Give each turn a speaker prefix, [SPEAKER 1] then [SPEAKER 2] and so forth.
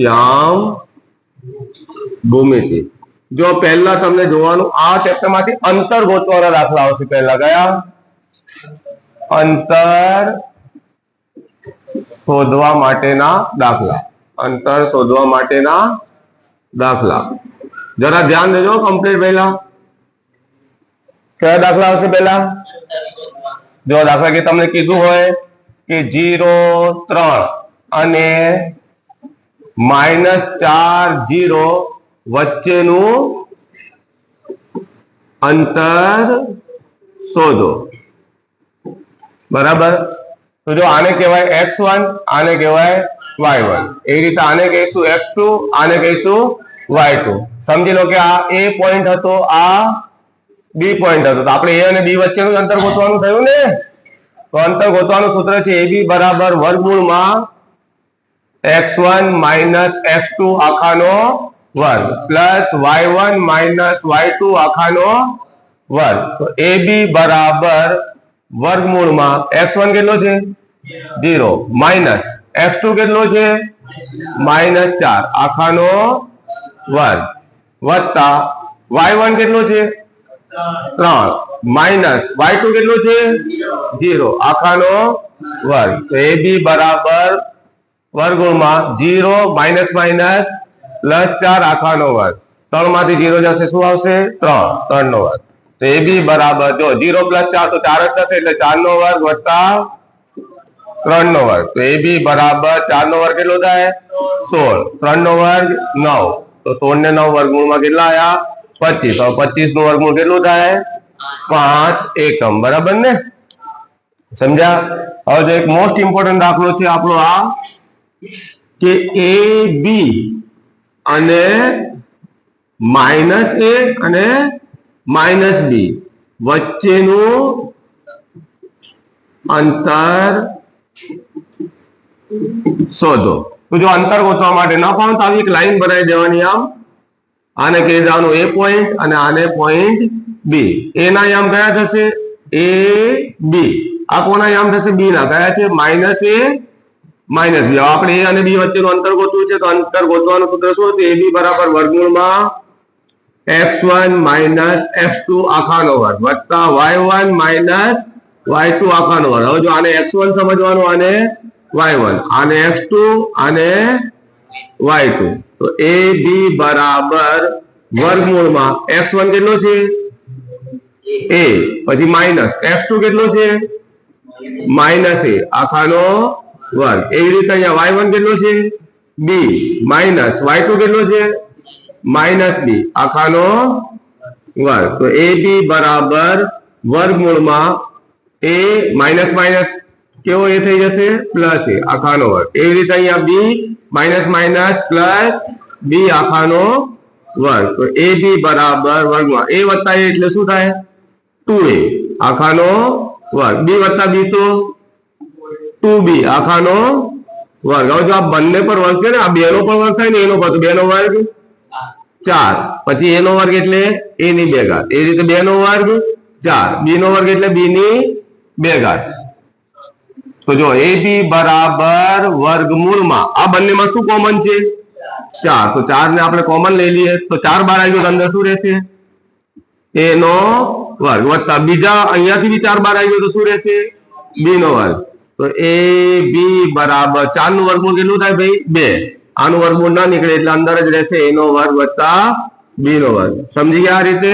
[SPEAKER 1] યામ ભૂમિતિ। જો પહેલા તમને જોવાનું આ ચેપ્ટર માંથી અંતર ગોતવાના દાખલા આવશે। પહેલા કયા? અંતર શોધવા માટેના દાખલા। અંતર શોધવા માટેના દાખલા જરા ધ્યાન દેજો કમ્પ્લીટ। પહેલા કયા દાખલા આવશે? પહેલા જો દાખલા કે તમને કીધું હોય કે 0.3 અને -4 વચ્ચેનું અંતર શોધો। બરાબર। તો જો આને કહેવાય x1, આને કહેવાય y1। એવી રીતે આને કહીશું x2, આને કહીશું y2। સમજી લો કે આ a પોઈન્ટ હતો, આ b પોઈન્ટ હતો, તો આપણે a અને b વચ્ચેનું અંતર ગોતવાનું થયું ને। તો અંતર ગોતવાનું સૂત્ર છે ab બરાબર વર્ગમૂળમાં x1 - x2 આખાનો વર્ગ પ્લસ y1 - y2 આખાનો વર્ગ। તો ab બરાબર વર્ગમૂળમાં x1 કેટલો છે? 0 માઇનસ x2 કેટલો છે? -4 આખાનો વર્ગ વત્તા y1 કેટલો છે? 3 માઇનસ y2 કેટલો છે? 0 આખાનો વર્ગ। તો ab બરાબર વર્ગમૂળમાં 0 માઇનસ માઇનસ પ્લસ 4 આખાનો વર્ગ। 3 માંથી 0 જશે, શું આવશે? 3 નો વર્ગ। તો ab બરાબર જો 0 + 4 તો 4 જ થશે, એટલે 4 નો વર્ગ વત્તા 3 નો વર્ગ। તો ab બરાબર 4 નો વર્ગ કેટલો થાય? 16। 3 નો વર્ગ 9, તો 16 ને 9 વર્ગમૂળમાં કેટલા આયા? 25। હવે 25 નું વર્ગમૂળ કેટલું થાય? 5 એકમ। બરાબર ને? સમજ્યા? હવે જો એક મોસ્ટ ઇમ્પોર્ટન્ટ દાખલો છે આપણો આ કે a b અને -a અને -b વચ્ચેનું અંતર શોધો। તો જો અંતર ગોતવા માટે ન પાઉં તો આવી એક લાઈન બનાવી દેવાની। આને કહી દેવાનું a પોઈન્ટ અને આને પોઈન્ટ b। a ના યામ કયા થશે? a b। આ કોના યામ થશે? b ના। કયા છે? -a -b। આપણે a અને b વચ્ચેનું અંતર ગોતવું છે, તો અંતર ગોતવાનું સૂત્ર શું હતું? ab બરાબર વર્ગમૂળમાં x1 - x2 આખાનો વર્ગ વત્તા y1 - y2 આખાનો વર્ગ। હવે જો આને x1 સમજવાનું, આને y1, આને x2, આને y2। તો ab બરાબર વર્ગમૂળમાં x1 કેટલો છે? a, પછી માઇનસ x2 કેટલો છે? -a આખાનો વર્ગ। એવી રીતે અહીંયા y1 કેટલો છે? b માઇનસ y2 કેટલો છે? -b આખાનો વર્ગ। તો ab બરાબર વર્ગમૂળમાં a માઇનસ માઇનસ કેવો એ થઈ જશે? પ્લસ a આખાનો વર્ગ। એવી રીતે અહીંયા b minus minus plus b આખાનો વર્ગ। તો ab બરાબર વર્ગમાં a વત્તા a એટલે શું થાય? 2a આખાનો વર્ગ। b વત્તા b તો 2b આખાનો વર્ગ। હવે જો આ બંને પર વર્ગ છે ને, આ બે નો પણ વર્ગ થાય ને, એનો પર, તો 2 નો વર્ગ 4, પછી a નો વર્ગ એટલે a ની 2 ઘાત। એ રીતે 2 નો વર્ગ 4, b નો વર્ગ એટલે b ની 2 ઘાત। તો જો ab બરાબર વર્ગમૂળમાં આ બંનેમાં શું કોમન છે? 4। તો 4 ને આપણે કોમન લઈ લઈએ, તો 4 બહાર આવી ગયો, તો અંદર શું રહેશે? a નો વર્ગ વત્તા બીજા અહીંયાથી બી 4 બહાર આવી ગયો, તો શું રહેશે? b નો વર્ગ। તો ab બરાબર 4 નું વર્ગમૂળ કેટલું થાય ભાઈ? 2। આનું વર્ગમૂળ ના નીકળે એટલે અંદર જ રહેશે a નો વર્ગ વત્તા b નો વર્ગ। સમજી ગયા આ રીતે?